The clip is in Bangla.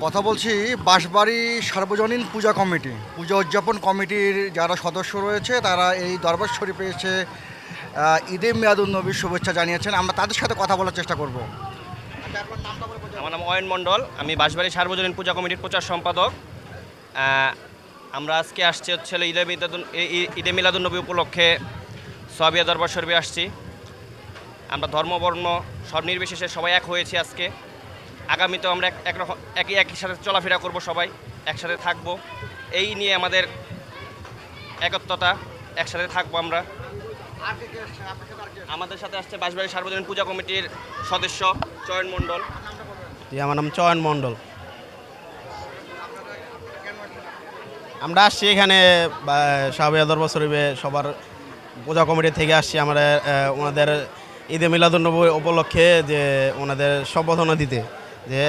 কথা বলছি বাঁশবাড়ি সার্বজনীন পূজা কমিটি, পূজা উদযাপন কমিটির যারা সদস্য রয়েছে তারা এই দরবার শরীফে এসে ঈদে মিলাদুন্নবীর শুভেচ্ছা জানিয়েছেন। আমরা তাদের সাথে কথা বলার চেষ্টা করব। আমার নাম অয়ন মণ্ডল, আমি বাঁশবাড়ি সার্বজনীন পূজা কমিটির প্রচার সম্পাদক। আহ, আমরা আজকে আসছি হচ্ছে হলো ঈদে মিলাদুন্নবী উপলক্ষে সোয়াবিয়া দরবার শরীফে আসছি। আমরা ধর্ম বর্ণ সব নির্বিশেষে সবাই এক হয়েছি আজকে। আগামীতেও আমরা একরকম একই সাথে চলাফেরা করব, সবাই একসাথে থাকব, এই নিয়ে আমাদের একত্রতা, একসাথে থাকবো আমরা। আমাদের সাথে আসছে বাঁশবাড়ি সার্বজনীন পূজা কমিটির সদস্য চয়ন মণ্ডল। জি, আমার নাম চয়ন মণ্ডল। আমরা আসছি এখানে সাহাবিয়া দরবার শরীফে সবার পূজা কমিটি থেকে আসছি আমরা ওনাদের ঈদে মিলাদুন্নবী উপলক্ষে যে ওনাদের সম্বোধনা দিতে, যে